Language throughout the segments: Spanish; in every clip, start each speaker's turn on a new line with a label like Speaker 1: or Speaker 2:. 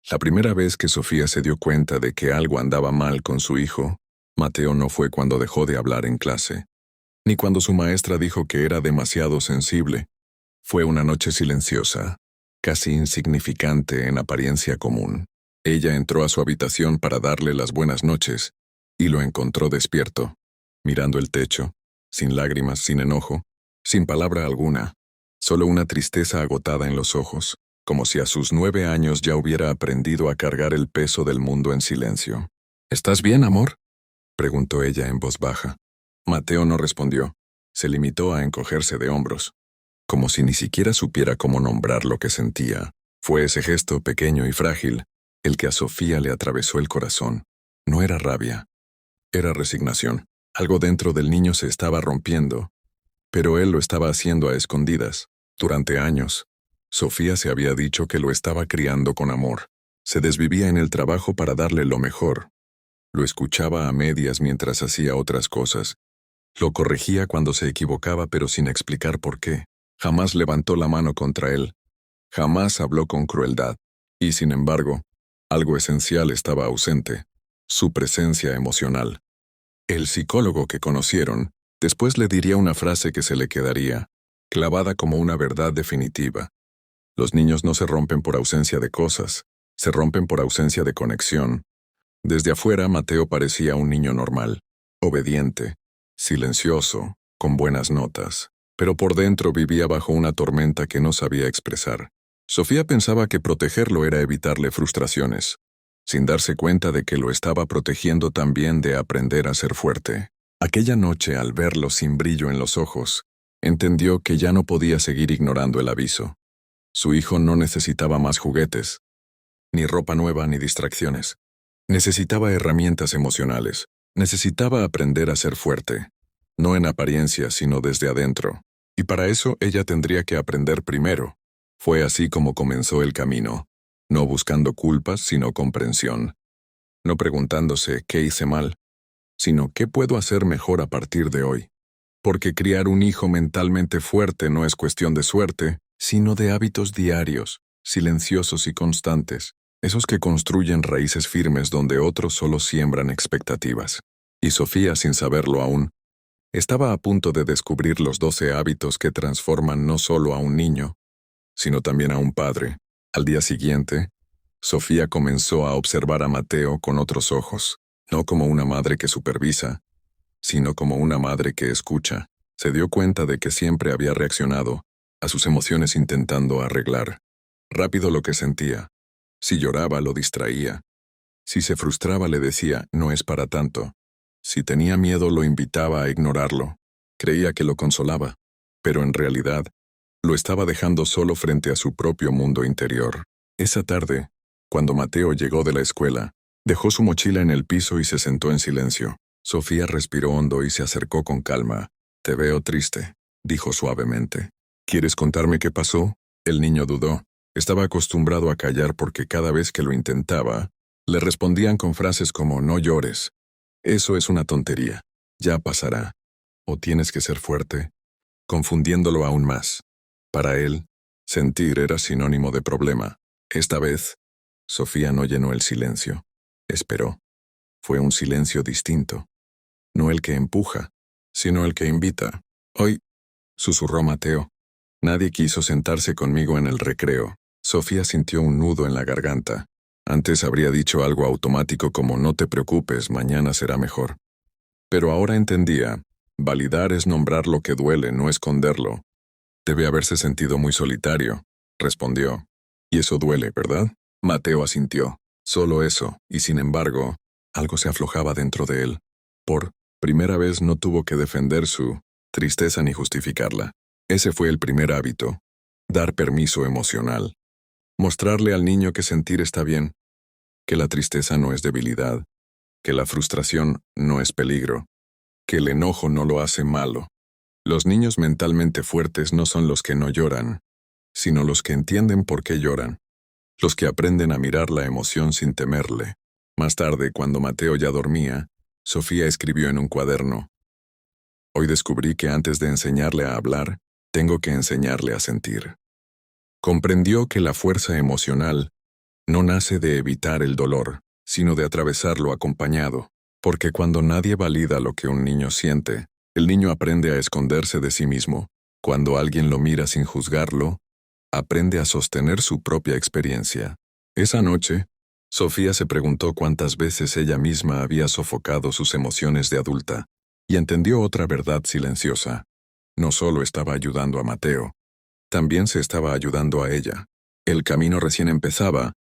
Speaker 1: La primera vez que Sofía se dio cuenta de que algo andaba mal con su hijo, Mateo, no fue cuando dejó de hablar en clase, ni cuando su maestra dijo que era demasiado sensible. Fue una noche silenciosa, casi insignificante en apariencia común. Ella entró a su habitación para darle las buenas noches, y lo encontró despierto, mirando el techo, sin lágrimas, sin enojo, sin palabra alguna, solo una tristeza agotada en los ojos, como si a sus 9 años ya hubiera aprendido a cargar el peso del mundo en silencio. ¿Estás bien, amor?, preguntó ella en voz baja. Mateo no respondió. Se limitó a encogerse de hombros, como si ni siquiera supiera cómo nombrar lo que sentía. Fue ese gesto pequeño y frágil el que a Sofía le atravesó el corazón. No era rabia, era resignación. Algo dentro del niño se estaba rompiendo, pero él lo estaba haciendo a escondidas. Durante años, Sofía se había dicho que lo estaba criando con amor. Se desvivía en el trabajo para darle lo mejor. Lo escuchaba a medias mientras hacía otras cosas. Lo corregía cuando se equivocaba, pero sin explicar por qué. Jamás levantó la mano contra él. Jamás habló con crueldad. Y sin embargo, algo esencial estaba ausente: su presencia emocional. El psicólogo que conocieron después le diría una frase que se le quedaría, clavada como una verdad definitiva. Los niños no se rompen por ausencia de cosas, se rompen por ausencia de conexión. Desde afuera, Mateo parecía un niño normal, obediente, silencioso, con buenas notas, pero por dentro vivía bajo una tormenta que no sabía expresar. Sofía pensaba que protegerlo era evitarle frustraciones, sin darse cuenta de que lo estaba protegiendo también de aprender a ser fuerte. Aquella noche, al verlo sin brillo en los ojos, entendió que ya no podía seguir ignorando el aviso. Su hijo no necesitaba más juguetes, ni ropa nueva, ni distracciones. Necesitaba herramientas emocionales. Necesitaba aprender a ser fuerte, no en apariencia, sino desde adentro. Y para eso ella tendría que aprender primero. Fue así como comenzó el camino, no buscando culpas, sino comprensión. No preguntándose qué hice mal, sino qué puedo hacer mejor a partir de hoy. Porque criar un hijo mentalmente fuerte no es cuestión de suerte, sino de hábitos diarios, silenciosos y constantes, esos que construyen raíces firmes donde otros solo siembran expectativas. Y Sofía, sin saberlo aún, estaba a punto de descubrir los 12 hábitos que transforman no solo a un niño, sino también a un padre. Al día siguiente, Sofía comenzó a observar a Mateo con otros ojos, no como una madre que supervisa, sino como una madre que escucha. Se dio cuenta de que siempre había reaccionado a sus emociones intentando arreglar rápido lo que sentía. Si lloraba, lo distraía. Si se frustraba, le decía, no es para tanto. Si tenía miedo, lo invitaba a ignorarlo. Creía que lo consolaba, pero en realidad, lo estaba dejando solo frente a su propio mundo interior. Esa tarde, cuando Mateo llegó de la escuela, dejó su mochila en el piso y se sentó en silencio. Sofía respiró hondo y se acercó con calma. «Te veo triste», dijo suavemente. «¿Quieres contarme qué pasó?» El niño dudó. Estaba acostumbrado a callar porque cada vez que lo intentaba, le respondían con frases como «no llores», «eso es una tontería», «ya pasará», o «tienes que ser fuerte», confundiéndolo aún más. Para él, sentir era sinónimo de problema. Esta vez, Sofía no llenó el silencio. Esperó. Fue un silencio distinto. No el que empuja, sino el que invita. «Hoy», susurró Mateo. «Nadie quiso sentarse conmigo en el recreo». Sofía sintió un nudo en la garganta. Antes habría dicho algo automático como «no te preocupes, mañana será mejor». Pero ahora entendía. Validar es nombrar lo que duele, no esconderlo. «Debe haberse sentido muy solitario», respondió. «Y eso duele, ¿verdad?» Mateo asintió. Solo eso, y sin embargo, algo se aflojaba dentro de él. Por primera vez no tuvo que defender su tristeza ni justificarla. Ese fue el primer hábito. Dar permiso emocional. Mostrarle al niño que sentir está bien, que la tristeza no es debilidad, que la frustración no es peligro, que el enojo no lo hace malo. Los niños mentalmente fuertes no son los que no lloran, sino los que entienden por qué lloran, los que aprenden a mirar la emoción sin temerle. Más tarde, cuando Mateo ya dormía, Sofía escribió en un cuaderno: «Hoy descubrí que antes de enseñarle a hablar, tengo que enseñarle a sentir». Comprendió que la fuerza emocional no nace de evitar el dolor, sino de atravesarlo acompañado, porque cuando nadie valida lo que un niño siente, el niño aprende a esconderse de sí mismo. Cuando alguien lo mira sin juzgarlo, aprende a sostener su propia experiencia. Esa noche, Sofía se preguntó cuántas veces ella misma había sofocado sus emociones de adulta, y entendió otra verdad silenciosa. No solo estaba ayudando a Mateo, también se estaba ayudando a ella. El camino recién empezaba,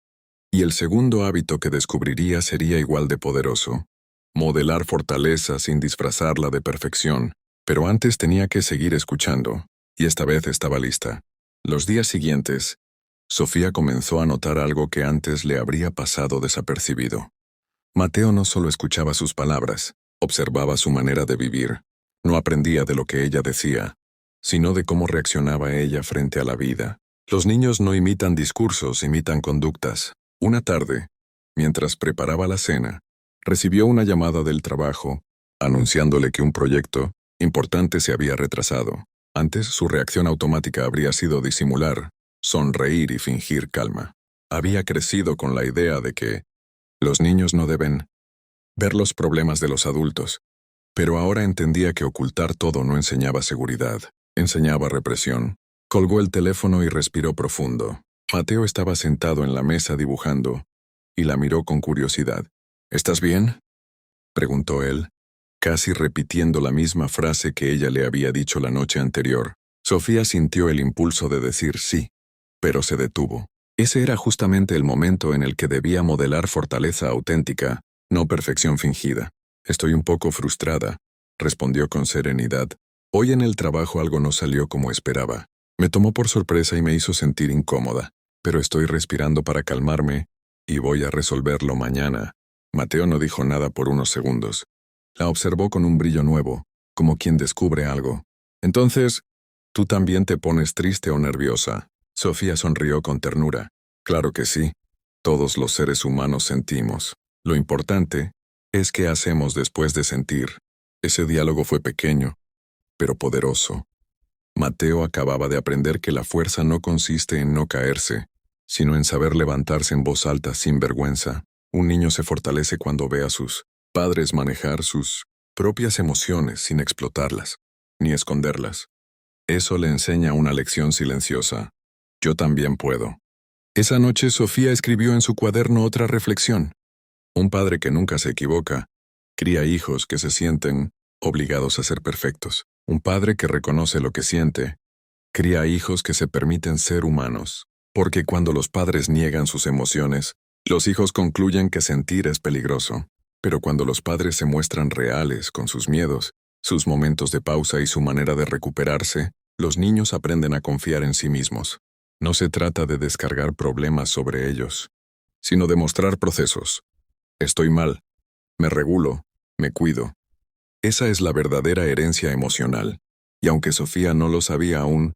Speaker 1: y el segundo hábito que descubriría sería igual de poderoso. Modelar fortaleza sin disfrazarla de perfección, pero antes tenía que seguir escuchando, y esta vez estaba lista. Los días siguientes, Sofía comenzó a notar algo que antes le habría pasado desapercibido. Mateo no solo escuchaba sus palabras, observaba su manera de vivir. No aprendía de lo que ella decía, sino de cómo reaccionaba ella frente a la vida. Los niños no imitan discursos, imitan conductas. Una tarde, mientras preparaba la cena, recibió una llamada del trabajo, anunciándole que un proyecto importante se había retrasado. Antes, su reacción automática habría sido disimular, sonreír y fingir calma. Había crecido con la idea de que los niños no deben ver los problemas de los adultos, pero ahora entendía que ocultar todo no enseñaba seguridad, enseñaba represión. Colgó el teléfono y respiró profundo. Mateo estaba sentado en la mesa dibujando, y la miró con curiosidad. ¿Estás bien?, preguntó él, casi repitiendo la misma frase que ella le había dicho la noche anterior. Sofía sintió el impulso de decir sí, pero se detuvo. Ese era justamente el momento en el que debía modelar fortaleza auténtica, no perfección fingida. Estoy un poco frustrada, respondió con serenidad. Hoy en el trabajo algo no salió como esperaba. Me tomó por sorpresa y me hizo sentir incómoda, pero estoy respirando para calmarme y voy a resolverlo mañana. Mateo no dijo nada por unos segundos. La observó con un brillo nuevo, como quien descubre algo. Entonces, ¿tú también te pones triste o nerviosa? Sofía sonrió con ternura. Claro que sí. Todos los seres humanos sentimos. Lo importante es qué hacemos después de sentir. Ese diálogo fue pequeño, pero poderoso. Mateo acababa de aprender que la fuerza no consiste en no caerse, sino en saber levantarse en voz alta sin vergüenza. Un niño se fortalece cuando ve a sus padres manejar sus propias emociones sin explotarlas, ni esconderlas. Eso le enseña una lección silenciosa. Yo también puedo. Esa noche Sofía escribió en su cuaderno otra reflexión. Un padre que nunca se equivoca, cría hijos que se sienten obligados a ser perfectos. Un padre que reconoce lo que siente, cría hijos que se permiten ser humanos. Porque cuando los padres niegan sus emociones, los hijos concluyen que sentir es peligroso. Pero cuando los padres se muestran reales con sus miedos, sus momentos de pausa y su manera de recuperarse, los niños aprenden a confiar en sí mismos. No se trata de descargar problemas sobre ellos, sino de mostrar procesos. Estoy mal, me regulo, me cuido. Esa es la verdadera herencia emocional. Y aunque Sofía no lo sabía aún,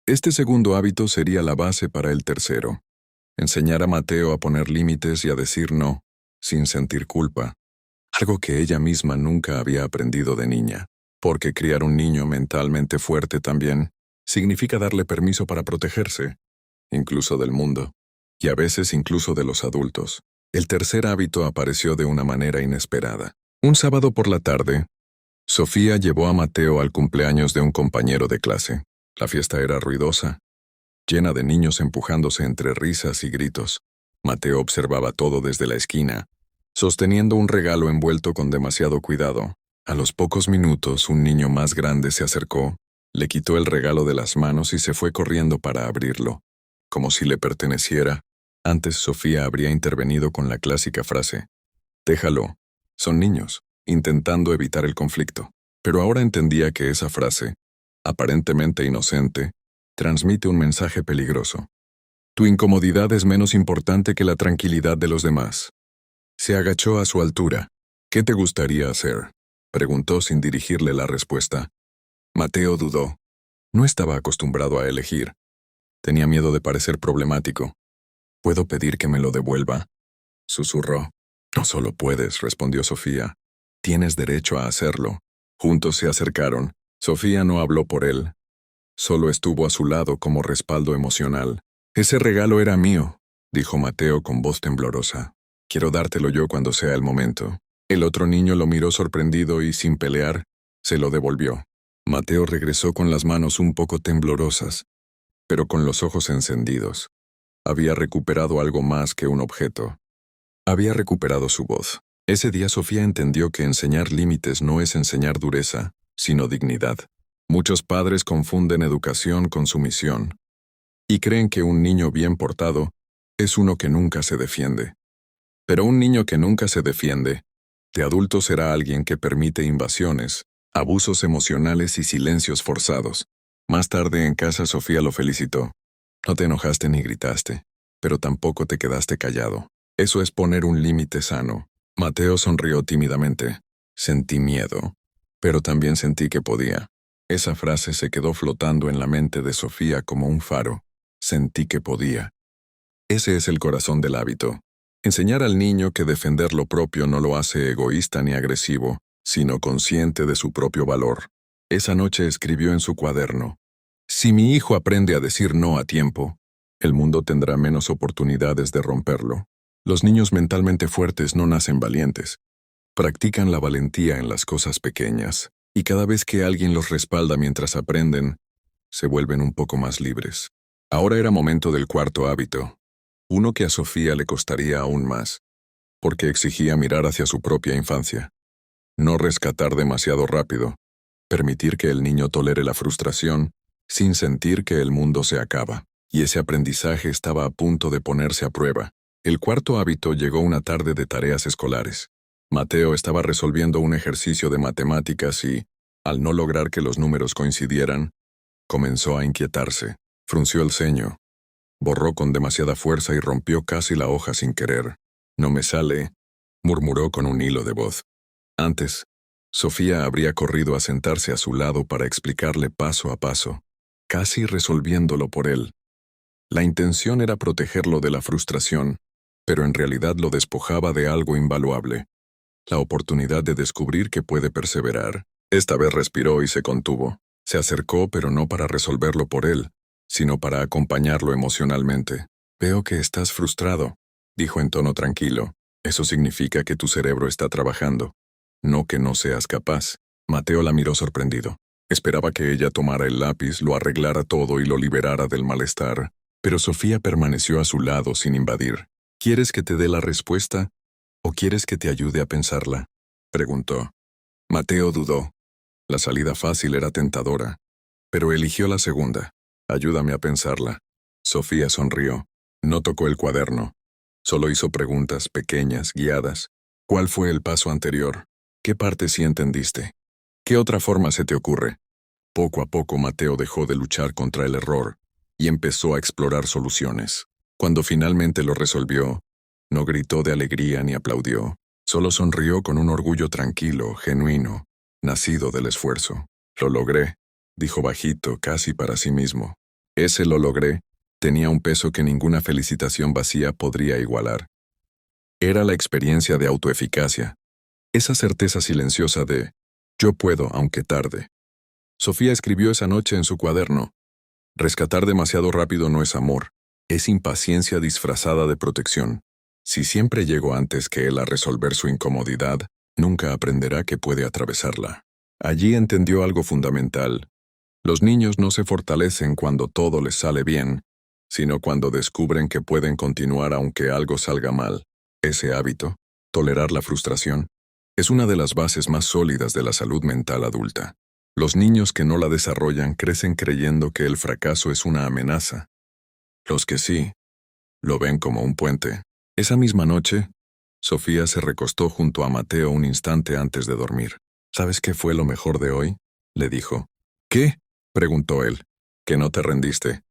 Speaker 1: este segundo hábito sería la base para el tercero. Enseñar a Mateo a poner límites y a decir no, sin sentir culpa. Algo que ella misma nunca había aprendido de niña. Porque criar un niño mentalmente fuerte también significa darle permiso para protegerse, incluso del mundo, y a veces incluso de los adultos. El tercer hábito apareció de una manera inesperada. Un sábado por la tarde, Sofía llevó a Mateo al cumpleaños de un compañero de clase. La fiesta era ruidosa, llena de niños empujándose entre risas y gritos. Mateo observaba todo desde la esquina, sosteniendo un regalo envuelto con demasiado cuidado. A los pocos minutos, un niño más grande se acercó, le quitó el regalo de las manos y se fue corriendo para abrirlo, como si le perteneciera. Antes Sofía habría intervenido con la clásica frase: «Déjalo, son niños», intentando evitar el conflicto. Pero ahora entendía que esa frase, aparentemente inocente, transmite un mensaje peligroso. Tu incomodidad es menos importante que la tranquilidad de los demás. Se agachó a su altura. ¿Qué te gustaría hacer?, preguntó sin dirigirle la respuesta. Mateo dudó. No estaba acostumbrado a elegir. Tenía miedo de parecer problemático. ¿Puedo pedir que me lo devuelva?, susurró. No solo puedes, respondió Sofía. Tienes derecho a hacerlo. Juntos se acercaron. Sofía no habló por él. Solo estuvo a su lado como respaldo emocional. Ese regalo era mío. dijo Mateo con voz temblorosa. Quiero dártelo yo cuando sea el momento. El otro niño lo miró sorprendido y, sin pelear, se lo devolvió. Mateo regresó con las manos un poco temblorosas, pero con los ojos encendidos. Había recuperado algo más que un objeto. Había recuperado su voz. Ese día Sofía entendió que enseñar límites no es enseñar dureza, sino dignidad. Muchos padres confunden educación con sumisión y creen que un niño bien portado es uno que nunca se defiende. Pero un niño que nunca se defiende, de adulto será alguien que permite invasiones, abusos emocionales y silencios forzados. Más tarde en casa Sofía lo felicitó. No te enojaste ni gritaste, pero tampoco te quedaste callado. Eso es poner un límite sano. Mateo sonrió tímidamente. Sentí miedo, pero también sentí que podía. Esa frase se quedó flotando en la mente de Sofía como un faro. Sentí que podía. Ese es el corazón del hábito. Enseñar al niño que defender lo propio no lo hace egoísta ni agresivo, sino consciente de su propio valor. Esa noche escribió en su cuaderno: si mi hijo aprende a decir no a tiempo, el mundo tendrá menos oportunidades de romperlo. Los niños mentalmente fuertes no nacen valientes. Practican la valentía en las cosas pequeñas, y cada vez que alguien los respalda mientras aprenden, se vuelven un poco más libres. Ahora era momento del cuarto hábito, uno que a Sofía le costaría aún más, porque exigía mirar hacia su propia infancia. No rescatar demasiado rápido, permitir que el niño tolere la frustración, sin sentir que el mundo se acaba. Y ese aprendizaje estaba a punto de ponerse a prueba. El cuarto hábito llegó una tarde de tareas escolares. Mateo estaba resolviendo un ejercicio de matemáticas y, al no lograr que los números coincidieran, comenzó a inquietarse. Frunció el ceño. Borró con demasiada fuerza y rompió casi la hoja sin querer. No me sale, murmuró con un hilo de voz. Antes, Sofía habría corrido a sentarse a su lado para explicarle paso a paso, casi resolviéndolo por él. La intención era protegerlo de la frustración, pero en realidad lo despojaba de algo invaluable, la oportunidad de descubrir que puede perseverar. Esta vez respiró y se contuvo. Se acercó, pero no para resolverlo por él, sino para acompañarlo emocionalmente. Veo que estás frustrado, dijo en tono tranquilo. Eso significa que tu cerebro está trabajando, no que no seas capaz. Mateo la miró sorprendido. Esperaba que ella tomara el lápiz, lo arreglara todo y lo liberara del malestar, pero Sofía permaneció a su lado sin invadir. ¿Quieres que te dé la respuesta o quieres que te ayude a pensarla?, preguntó. Mateo dudó. La salida fácil era tentadora, pero eligió la segunda. Ayúdame a pensarla. Sofía sonrió. No tocó el cuaderno. Solo hizo preguntas pequeñas, guiadas. ¿Cuál fue el paso anterior? ¿Qué parte sí entendiste? ¿Qué otra forma se te ocurre? Poco a poco Mateo dejó de luchar contra el error y empezó a explorar soluciones. Cuando finalmente lo resolvió, no gritó de alegría ni aplaudió. Solo sonrió con un orgullo tranquilo, genuino, nacido del esfuerzo. Lo logré, dijo bajito, casi para sí mismo. Ese lo logré tenía un peso que ninguna felicitación vacía podría igualar. Era la experiencia de autoeficacia, esa certeza silenciosa de «yo puedo, aunque tarde». Sofía escribió esa noche en su cuaderno: rescatar demasiado rápido no es amor, es impaciencia disfrazada de protección. Si siempre llego antes que él a resolver su incomodidad, nunca aprenderá que puede atravesarla. Allí entendió algo fundamental. Los niños no se fortalecen cuando todo les sale bien, sino cuando descubren que pueden continuar aunque algo salga mal. Ese hábito, tolerar la frustración, es una de las bases más sólidas de la salud mental adulta. Los niños que no la desarrollan crecen creyendo que el fracaso es una amenaza. Los que sí, lo ven como un puente. Esa misma noche, Sofía se recostó junto a Mateo un instante antes de dormir. ¿Sabes qué fue lo mejor de hoy?, le dijo. ¿Qué?, preguntó él. Que no te rendiste.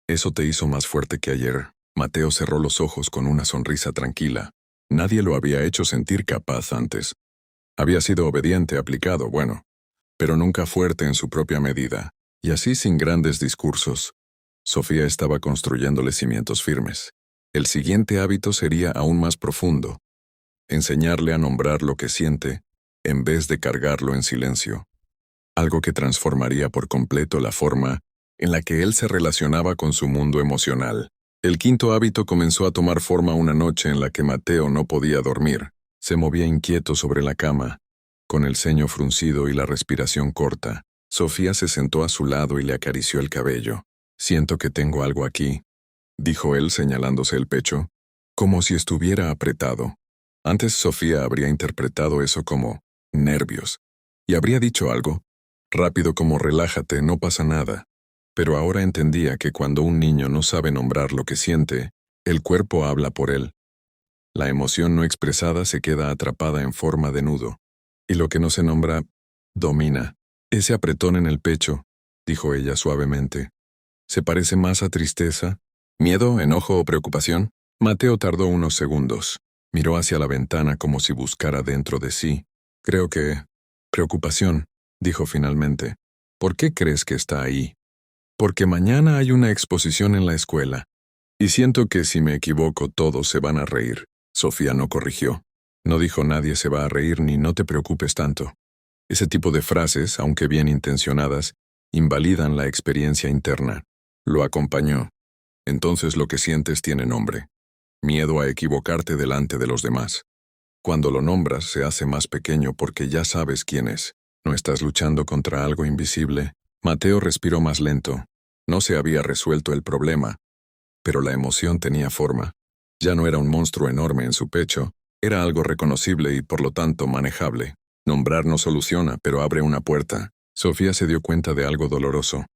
Speaker 1: Eso te hizo más fuerte que ayer. Mateo cerró los ojos con una sonrisa tranquila. Nadie lo había hecho sentir capaz antes. Había sido obediente, aplicado, bueno, pero nunca fuerte en su propia medida. Y así, sin grandes discursos, Sofía estaba construyéndole cimientos firmes. El siguiente hábito sería aún más profundo: enseñarle a nombrar lo que siente, en vez de cargarlo en silencio. Algo que transformaría por completo la forma en la que él se relacionaba con su mundo emocional. El quinto hábito comenzó a tomar forma una noche en la que Mateo no podía dormir. Se movía inquieto sobre la cama, con el ceño fruncido y la respiración corta. Sofía se sentó a su lado y le acarició el cabello. «Siento que tengo algo aquí», dijo él señalándose el pecho, como si estuviera apretado. Antes Sofía habría interpretado eso como nervios, y habría dicho algo, rápido como «relájate, no pasa nada». Pero ahora entendía que cuando un niño no sabe nombrar lo que siente, el cuerpo habla por él. La emoción no expresada se queda atrapada en forma de nudo, y lo que no se nombra, domina. «Ese apretón en el pecho», dijo ella suavemente, «¿se parece más a tristeza, miedo, enojo o preocupación?» Mateo tardó unos segundos. Miró hacia la ventana como si buscara dentro de sí. «Creo que... preocupación», dijo finalmente. «¿Por qué crees que está ahí?» «Porque mañana hay una exposición en la escuela, y siento que si me equivoco todos se van a reír». Sofía no corrigió. No dijo «nadie se va a reír» ni «no te preocupes tanto». Ese tipo de frases, aunque bien intencionadas, invalidan la experiencia interna. Lo acompañó. «Entonces lo que sientes tiene nombre. Miedo a equivocarte delante de los demás. Cuando lo nombras se hace más pequeño porque ya sabes quién es. No estás luchando contra algo invisible». Mateo respiró más lento. No se había resuelto el problema, pero la emoción tenía forma. Ya no era un monstruo enorme en su pecho, era algo reconocible y por lo tanto manejable. Nombrar no soluciona, pero abre una puerta. Sofía se dio cuenta de algo doloroso.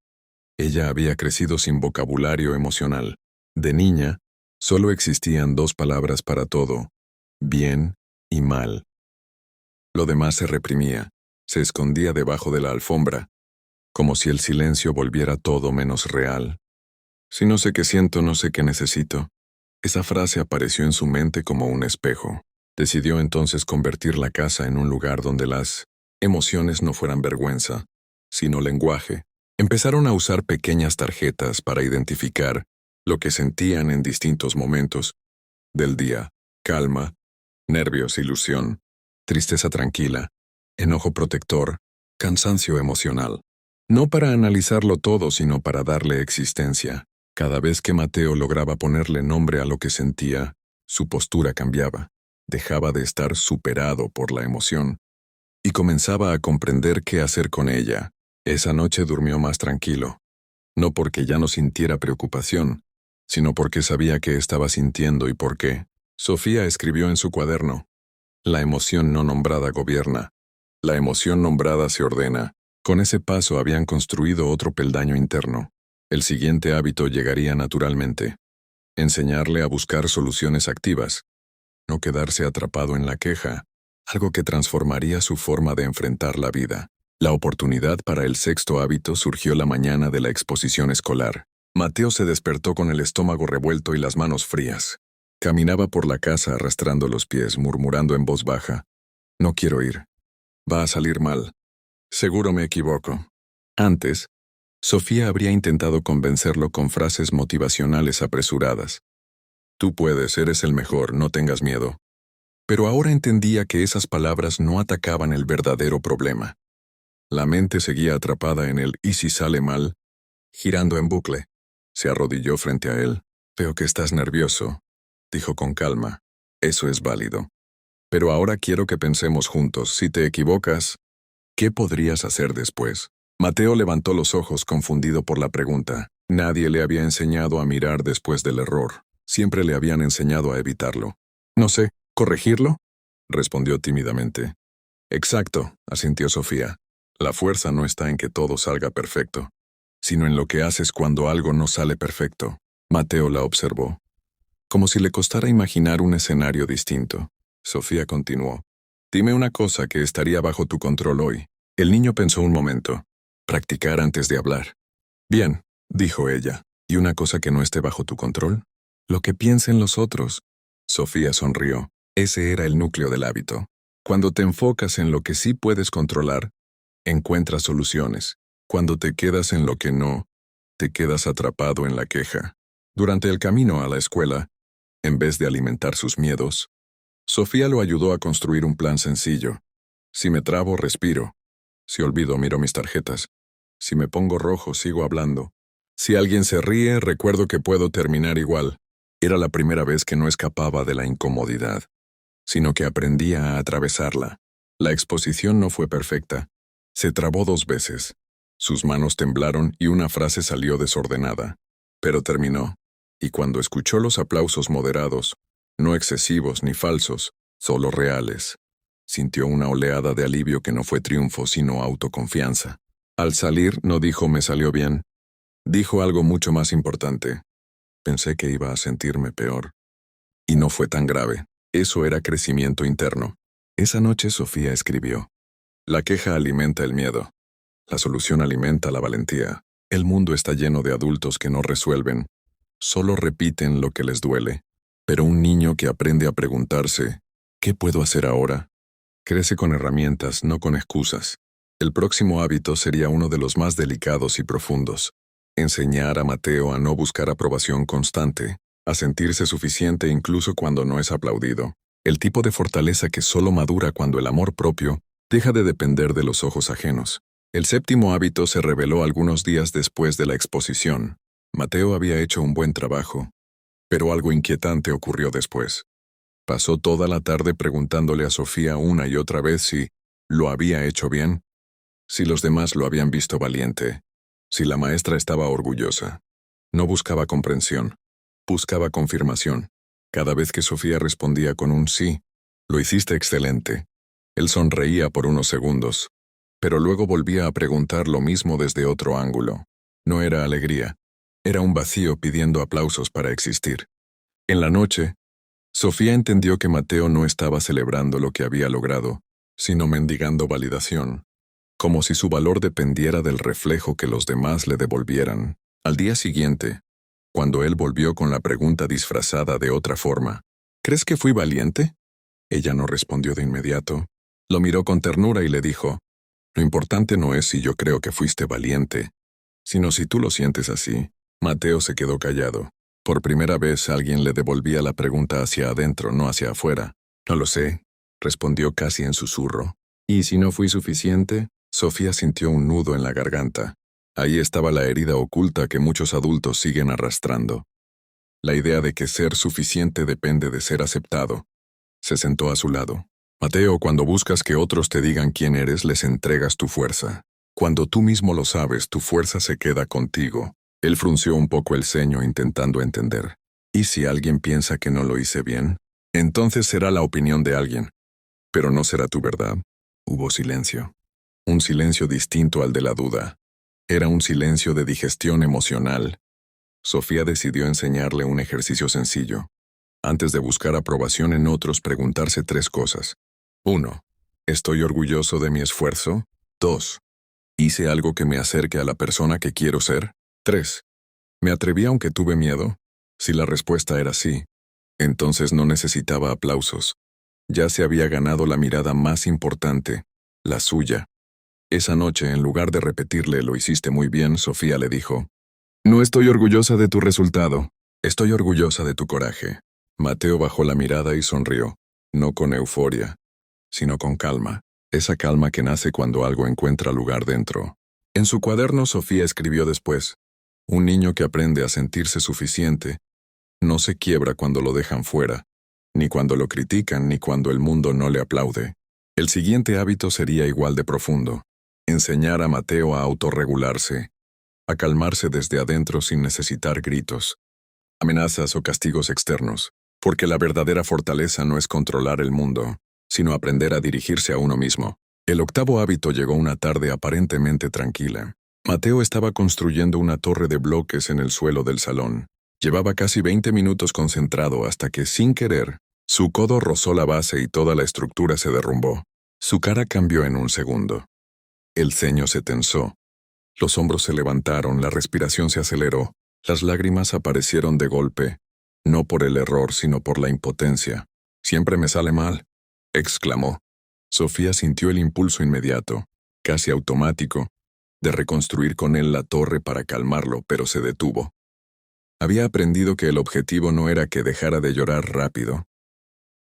Speaker 1: Ella había crecido sin vocabulario emocional. De niña, solo existían dos palabras para todo: bien y mal. Lo demás se reprimía, se escondía debajo de la alfombra, como si el silencio volviera todo menos real. «Si no sé qué siento, no sé qué necesito». Esa frase apareció en su mente como un espejo. Decidió entonces convertir la casa en un lugar donde las emociones no fueran vergüenza, sino lenguaje. Empezaron a usar pequeñas tarjetas para identificar lo que sentían en distintos momentos del día: calma, nervios, ilusión, tristeza tranquila, enojo protector, cansancio emocional. No para analizarlo todo, sino para darle existencia. Cada vez que Mateo lograba ponerle nombre a lo que sentía, su postura cambiaba. Dejaba de estar superado por la emoción y comenzaba a comprender qué hacer con ella. Esa noche durmió más tranquilo, no porque ya no sintiera preocupación, sino porque sabía qué estaba sintiendo y por qué. Sofía escribió en su cuaderno: «La emoción no nombrada gobierna. La emoción nombrada se ordena». Con ese paso habían construido otro peldaño interno. El siguiente hábito llegaría naturalmente: enseñarle a buscar soluciones activas, no quedarse atrapado en la queja, algo que transformaría su forma de enfrentar la vida. La oportunidad para el sexto hábito surgió la mañana de la exposición escolar. Mateo se despertó con el estómago revuelto y las manos frías. Caminaba por la casa arrastrando los pies, murmurando en voz baja: «No quiero ir. Va a salir mal. Seguro me equivoco». Antes, Sofía habría intentado convencerlo con frases motivacionales apresuradas: «Tú puedes, eres el mejor, no tengas miedo». Pero ahora entendía que esas palabras no atacaban el verdadero problema. La mente seguía atrapada en el «¿y si sale mal?», girando en bucle. Se arrodilló frente a él. «Veo que estás nervioso», dijo con calma. «Eso es válido. Pero ahora quiero que pensemos juntos. Si te equivocas, ¿qué podrías hacer después?». Mateo levantó los ojos confundido por la pregunta. Nadie le había enseñado a mirar después del error. Siempre le habían enseñado a evitarlo. «No sé, ¿corregirlo?», respondió tímidamente. «Exacto», asintió Sofía. «La fuerza no está en que todo salga perfecto, sino en lo que haces cuando algo no sale perfecto». Mateo la observó, como si le costara imaginar un escenario distinto. Sofía continuó: «Dime una cosa que estaría bajo tu control hoy». El niño pensó un momento. «Practicar antes de hablar». «Bien», dijo ella. «¿Y una cosa que no esté bajo tu control?». «Lo que piensen los otros». Sofía sonrió. Ese era el núcleo del hábito. Cuando te enfocas en lo que sí puedes controlar, encuentras soluciones. Cuando te quedas en lo que no, te quedas atrapado en la queja. Durante el camino a la escuela, en vez de alimentar sus miedos, Sofía lo ayudó a construir un plan sencillo. Si me trabo, respiro. Si olvido, miro mis tarjetas. Si me pongo rojo, sigo hablando. Si alguien se ríe, recuerdo que puedo terminar igual. Era la primera vez que no escapaba de la incomodidad, sino que aprendía a atravesarla. La exposición no fue perfecta. Se trabó 2 veces. Sus manos temblaron y una frase salió desordenada. Pero terminó. Y cuando escuchó los aplausos moderados, no excesivos ni falsos, solo reales, sintió una oleada de alivio que no fue triunfo sino autoconfianza. Al salir no dijo me salió bien. Dijo algo mucho más importante. Pensé que iba a sentirme peor. Y no fue tan grave. Eso era crecimiento interno. Esa noche Sofía escribió: la queja alimenta el miedo. La solución alimenta la valentía. El mundo está lleno de adultos que no resuelven, solo repiten lo que les duele. Pero un niño que aprende a preguntarse, ¿qué puedo hacer ahora?, crece con herramientas, no con excusas. El próximo hábito sería uno de los más delicados y profundos. Enseñar a Mateo a no buscar aprobación constante, a sentirse suficiente incluso cuando no es aplaudido. El tipo de fortaleza que solo madura cuando el amor propio deja de depender de los ojos ajenos. El 7º hábito se reveló algunos días después de la exposición. Mateo había hecho un buen trabajo, pero algo inquietante ocurrió después. Pasó toda la tarde preguntándole a Sofía una y otra vez si lo había hecho bien, si los demás lo habían visto valiente, si la maestra estaba orgullosa. No buscaba comprensión, buscaba confirmación. Cada vez que Sofía respondía con un sí, lo hiciste excelente, él sonreía por unos segundos, pero luego volvía a preguntar lo mismo desde otro ángulo. No era alegría, era un vacío pidiendo aplausos para existir. En la noche, Sofía entendió que Mateo no estaba celebrando lo que había logrado, sino mendigando validación, como si su valor dependiera del reflejo que los demás le devolvieran. Al día siguiente, cuando él volvió con la pregunta disfrazada de otra forma, ¿crees que fui valiente?, ella no respondió de inmediato. Lo miró con ternura y le dijo: lo importante no es si yo creo que fuiste valiente, sino si tú lo sientes así. Mateo se quedó callado. Por primera vez alguien le devolvía la pregunta hacia adentro, no hacia afuera. No lo sé, respondió casi en susurro. ¿Y si no fui suficiente? Sofía sintió un nudo en la garganta. Ahí estaba la herida oculta que muchos adultos siguen arrastrando. La idea de que ser suficiente depende de ser aceptado. Se sentó a su lado. Mateo, cuando buscas que otros te digan quién eres, les entregas tu fuerza. Cuando tú mismo lo sabes, tu fuerza se queda contigo. Él frunció un poco el ceño intentando entender. ¿Y si alguien piensa que no lo hice bien? Entonces será la opinión de alguien. Pero no será tu verdad. Hubo silencio. Un silencio distinto al de la duda. Era un silencio de digestión emocional. Sofía decidió enseñarle un ejercicio sencillo. Antes de buscar aprobación en otros, preguntarse 3 cosas. 1. ¿Estoy orgulloso de mi esfuerzo? 2. ¿Hice algo que me acerque a la persona que quiero ser? 3. ¿Me atreví aunque tuve miedo? Si la respuesta era sí, entonces no necesitaba aplausos. Ya se había ganado la mirada más importante, la suya. Esa noche, en lugar de repetirle «lo hiciste muy bien», Sofía le dijo: «No estoy orgullosa de tu resultado, estoy orgullosa de tu coraje». Mateo bajó la mirada y sonrió, no con euforia, sino con calma, esa calma que nace cuando algo encuentra lugar dentro. En su cuaderno, Sofía escribió después: un niño que aprende a sentirse suficiente no se quiebra cuando lo dejan fuera, ni cuando lo critican, ni cuando el mundo no le aplaude. El siguiente hábito sería igual de profundo: enseñar a Mateo a autorregularse, a calmarse desde adentro sin necesitar gritos, amenazas o castigos externos, porque la verdadera fortaleza no es controlar el mundo, sino aprender a dirigirse a uno mismo. El 8º hábito llegó una tarde aparentemente tranquila. Mateo estaba construyendo una torre de bloques en el suelo del salón. Llevaba casi 20 minutos concentrado hasta que, sin querer, su codo rozó la base y toda la estructura se derrumbó. Su cara cambió en un segundo. El ceño se tensó. Los hombros se levantaron, la respiración se aceleró. Las lágrimas aparecieron de golpe, no por el error, sino por la impotencia. «Siempre me sale mal», exclamó. Sofía sintió el impulso inmediato, casi automático, de reconstruir con él la torre para calmarlo, pero se detuvo. Había aprendido que el objetivo no era que dejara de llorar rápido,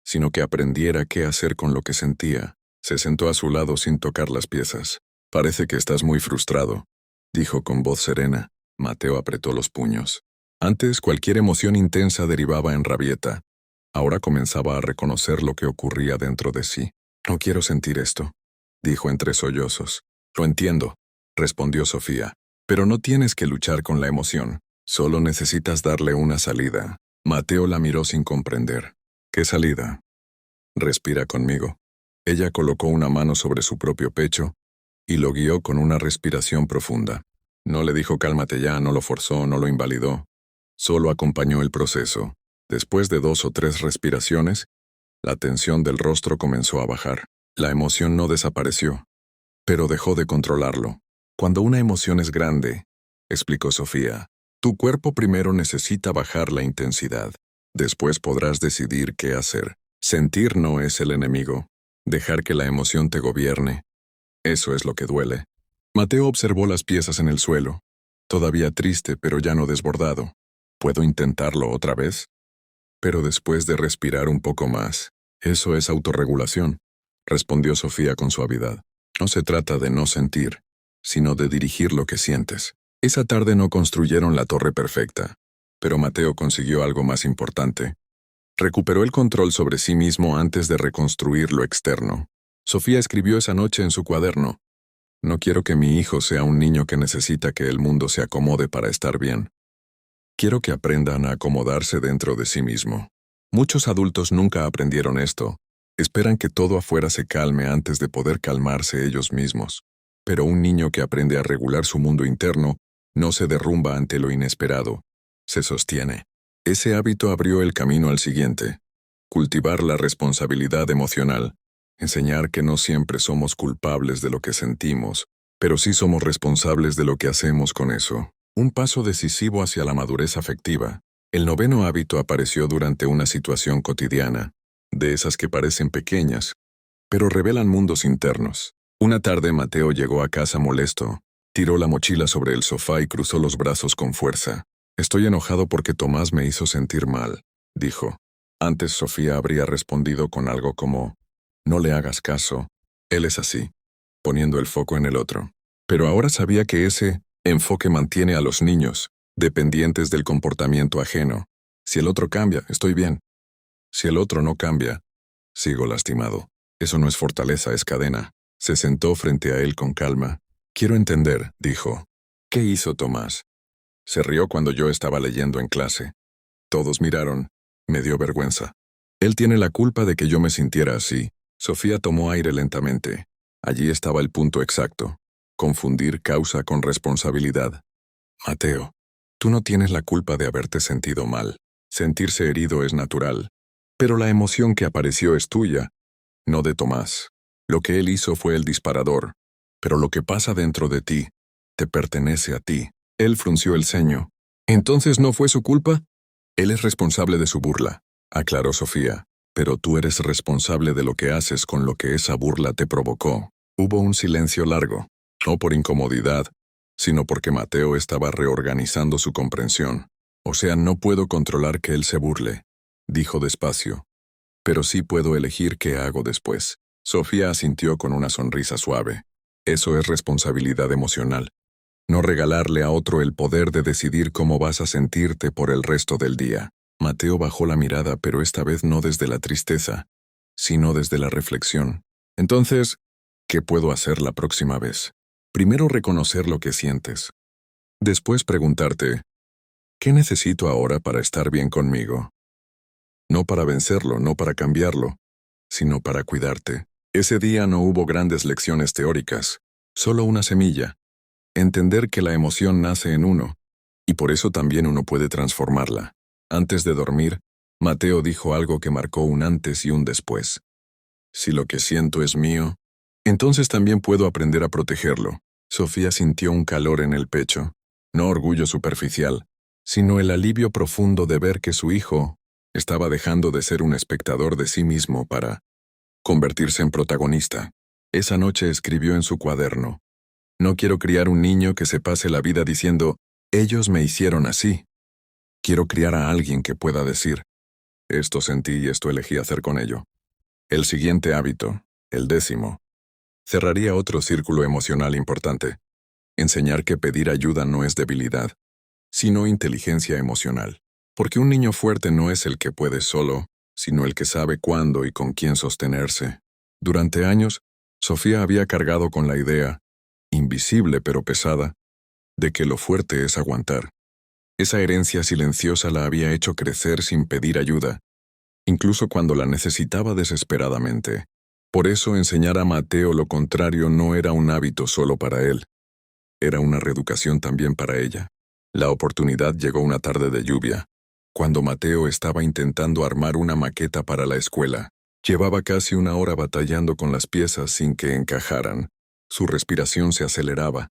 Speaker 1: sino que aprendiera qué hacer con lo que sentía. Se sentó a su lado sin tocar las piezas. «Parece que estás muy frustrado», dijo con voz serena. Mateo apretó los puños. Antes cualquier emoción intensa derivaba en rabieta. Ahora comenzaba a reconocer lo que ocurría dentro de sí. No quiero sentir esto, dijo entre sollozos. Lo entiendo, respondió Sofía. Pero no tienes que luchar con la emoción. Solo necesitas darle una salida. Mateo la miró sin comprender. ¿Qué salida? Respira conmigo. Ella colocó una mano sobre su propio pecho y lo guió con una respiración profunda. No le dijo cálmate ya, no lo forzó, no lo invalidó. Solo acompañó el proceso. Después de 2 o 3 respiraciones, la tensión del rostro comenzó a bajar. La emoción no desapareció, pero dejó de controlarlo. Cuando una emoción es grande, explicó Sofía, tu cuerpo primero necesita bajar la intensidad. Después podrás decidir qué hacer. Sentir no es el enemigo. Dejar que la emoción te gobierne. Eso es lo que duele. Mateo observó las piezas en el suelo. Todavía triste, pero ya no desbordado. ¿Puedo intentarlo otra vez? Pero después de respirar un poco más. Eso es autorregulación, respondió Sofía con suavidad. No se trata de no sentir, sino de dirigir lo que sientes. Esa tarde no construyeron la torre perfecta, pero Mateo consiguió algo más importante. Recuperó el control sobre sí mismo antes de reconstruir lo externo. Sofía escribió esa noche en su cuaderno: no quiero que mi hijo sea un niño que necesita que el mundo se acomode para estar bien. Quiero que aprendan a acomodarse dentro de sí mismo. Muchos adultos nunca aprendieron esto. Esperan que todo afuera se calme antes de poder calmarse ellos mismos. Pero un niño que aprende a regular su mundo interno no se derrumba ante lo inesperado. Se sostiene. Ese hábito abrió el camino al siguiente: cultivar la responsabilidad emocional. Enseñar que no siempre somos culpables de lo que sentimos, pero sí somos responsables de lo que hacemos con eso. Un paso decisivo hacia la madurez afectiva. El 9º hábito apareció durante una situación cotidiana, de esas que parecen pequeñas, pero revelan mundos internos. Una tarde Mateo llegó a casa molesto, tiró la mochila sobre el sofá y cruzó los brazos con fuerza. Estoy enojado porque Tomás me hizo sentir mal, dijo. Antes Sofía habría respondido con algo como: no le hagas caso, él es así, poniendo el foco en el otro. Pero ahora sabía que ese enfoque mantiene a los niños dependientes del comportamiento ajeno. Si el otro cambia, estoy bien. Si el otro no cambia, sigo lastimado. Eso no es fortaleza, es cadena. Se sentó frente a él con calma. Quiero entender, dijo. ¿Qué hizo Tomás? Se rió cuando yo estaba leyendo en clase. Todos miraron. Me dio vergüenza. Él tiene la culpa de que yo me sintiera así. Sofía tomó aire lentamente. Allí estaba el punto exacto. Confundir causa con responsabilidad. Mateo, tú no tienes la culpa de haberte sentido mal. Sentirse herido es natural. Pero la emoción que apareció es tuya, no de Tomás. Lo que él hizo fue el disparador. Pero lo que pasa dentro de ti, te pertenece a ti. Él frunció el ceño. ¿Entonces no fue su culpa? Él es responsable de su burla, aclaró Sofía. Pero tú eres responsable de lo que haces con lo que esa burla te provocó. Hubo un silencio largo, no por incomodidad, sino porque Mateo estaba reorganizando su comprensión. O sea, no puedo controlar que él se burle, dijo despacio. Pero sí puedo elegir qué hago después. Sofía asintió con una sonrisa suave. Eso es responsabilidad emocional. No regalarle a otro el poder de decidir cómo vas a sentirte por el resto del día. Mateo bajó la mirada, pero esta vez no desde la tristeza, sino desde la reflexión. Entonces, ¿qué puedo hacer la próxima vez? Primero reconocer lo que sientes. Después preguntarte, ¿qué necesito ahora para estar bien conmigo? No para vencerlo, no para cambiarlo, sino para cuidarte. Ese día no hubo grandes lecciones teóricas, solo una semilla. Entender que la emoción nace en uno, y por eso también uno puede transformarla. Antes de dormir, Mateo dijo algo que marcó un antes y un después. Si lo que siento es mío, entonces también puedo aprender a protegerlo. Sofía sintió un calor en el pecho, no orgullo superficial, sino el alivio profundo de ver que su hijo estaba dejando de ser un espectador de sí mismo para convertirse en protagonista. Esa noche escribió en su cuaderno: no quiero criar un niño que se pase la vida diciendo, ellos me hicieron así. Quiero criar a alguien que pueda decir, esto sentí y esto elegí hacer con ello. El siguiente hábito, el 10º, cerraría otro círculo emocional importante. Enseñar que pedir ayuda no es debilidad, sino inteligencia emocional. Porque un niño fuerte no es el que puede solo, sino el que sabe cuándo y con quién sostenerse. Durante años, Sofía había cargado con la idea, invisible pero pesada, de que lo fuerte es aguantar. Esa herencia silenciosa la había hecho crecer sin pedir ayuda, incluso cuando la necesitaba desesperadamente. Por eso enseñar a Mateo lo contrario no era un hábito solo para él, era una reeducación también para ella. La oportunidad llegó una tarde de lluvia, cuando Mateo estaba intentando armar una maqueta para la escuela. Llevaba casi una hora batallando con las piezas sin que encajaran. Su respiración se aceleraba.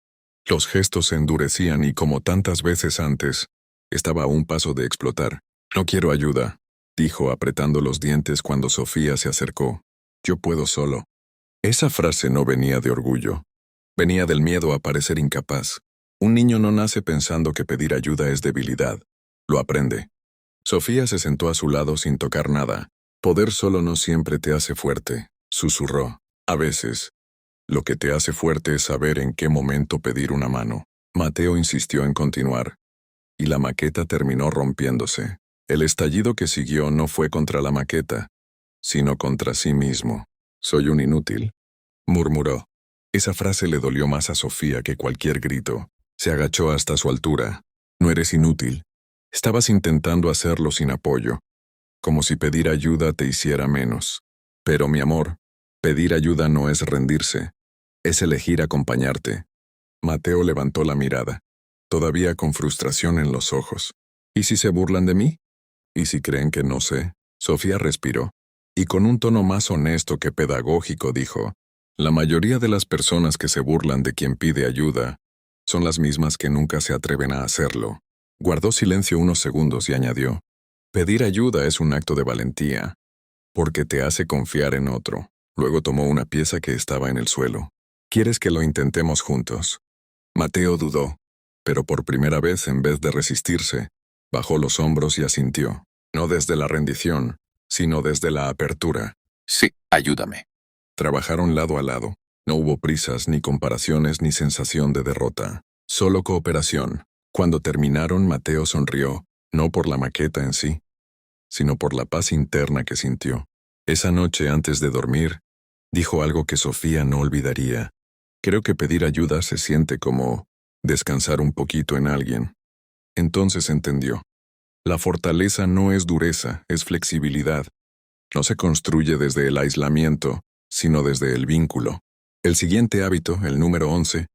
Speaker 1: Los gestos se endurecían y, como tantas veces antes, estaba a un paso de explotar. «No quiero ayuda», dijo apretando los dientes cuando Sofía se acercó. «Yo puedo solo». Esa frase no venía de orgullo. Venía del miedo a parecer incapaz. Un niño no nace pensando que pedir ayuda es debilidad. Lo aprende. Sofía se sentó a su lado sin tocar nada. «Poder solo no siempre te hace fuerte», susurró. «A veces, lo que te hace fuerte es saber en qué momento pedir una mano». Mateo insistió en continuar, y la maqueta terminó rompiéndose. El estallido que siguió no fue contra la maqueta, sino contra sí mismo. «Soy un inútil», murmuró. Esa frase le dolió más a Sofía que cualquier grito. Se agachó hasta su altura. «No eres inútil. Estabas intentando hacerlo sin apoyo, como si pedir ayuda te hiciera menos. Pero, mi amor, pedir ayuda no es rendirse, es elegir acompañarte». Mateo levantó la mirada, todavía con frustración en los ojos. «¿Y si se burlan de mí? ¿Y si creen que no sé?». Sofía respiró, y con un tono más honesto que pedagógico dijo: «La mayoría de las personas que se burlan de quien pide ayuda son las mismas que nunca se atreven a hacerlo». Guardó silencio unos segundos y añadió: «Pedir ayuda es un acto de valentía, porque te hace confiar en otro». Luego tomó una pieza que estaba en el suelo. «¿Quieres que lo intentemos juntos?». Mateo dudó, pero por primera vez, en vez de resistirse, bajó los hombros y asintió, no desde la rendición, sino desde la apertura.
Speaker 2: «Sí, ayúdame».
Speaker 1: Trabajaron lado a lado. No hubo prisas, ni comparaciones, ni sensación de derrota. Solo cooperación. Cuando terminaron, Mateo sonrió, no por la maqueta en sí, sino por la paz interna que sintió. Esa noche, antes de dormir, dijo algo que Sofía no olvidaría. «Creo que pedir ayuda se siente como descansar un poquito en alguien». Entonces entendió. La fortaleza no es dureza, es flexibilidad. No se construye desde el aislamiento, sino desde el vínculo. El siguiente hábito, el número 11,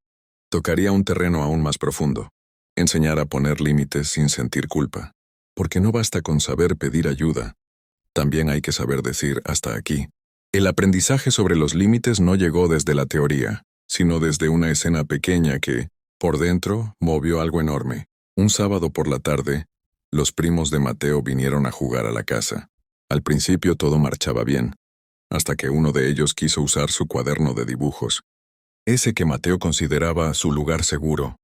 Speaker 1: tocaría un terreno aún más profundo. Enseñar a poner límites sin sentir culpa. Porque no basta con saber pedir ayuda. También hay que saber decir hasta aquí. El aprendizaje sobre los límites no llegó desde la teoría, sino desde una escena pequeña que, por dentro, movió algo enorme. Un sábado por la tarde, los primos de Mateo vinieron a jugar a la casa. Al principio todo marchaba bien, hasta que uno de ellos quiso usar su cuaderno de dibujos, ese que Mateo consideraba su lugar seguro.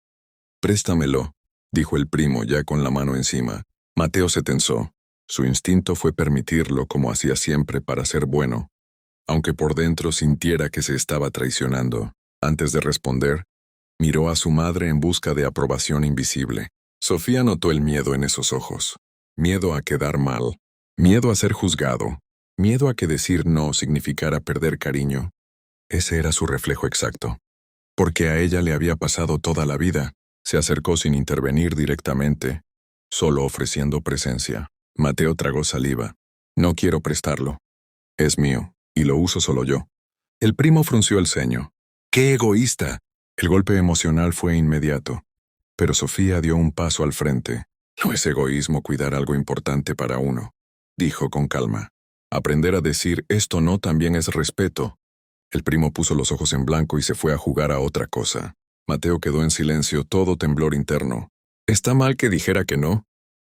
Speaker 1: «Préstamelo», dijo el primo ya con la mano encima. Mateo se tensó. Su instinto fue permitirlo como hacía siempre para ser bueno, aunque por dentro sintiera que se estaba traicionando. Antes de responder, miró a su madre en busca de aprobación invisible. Sofía notó el miedo en esos ojos. Miedo a quedar mal. Miedo a ser juzgado. Miedo a que decir no significara perder cariño. Ese era su reflejo exacto. Porque a ella le había pasado toda la vida. Se acercó sin intervenir directamente, solo ofreciendo presencia. Mateo tragó saliva. «No quiero prestarlo. Es mío, y lo uso solo yo». El primo frunció el ceño. «¡Qué egoísta!». El golpe emocional fue inmediato, pero Sofía dio un paso al frente. «No es egoísmo cuidar algo importante para uno», dijo con calma. «Aprender a decir esto no también es respeto». El primo puso los ojos en blanco y se fue a jugar a otra cosa. Mateo quedó en silencio, todo temblor interno. «¿Está mal que dijera que no?»,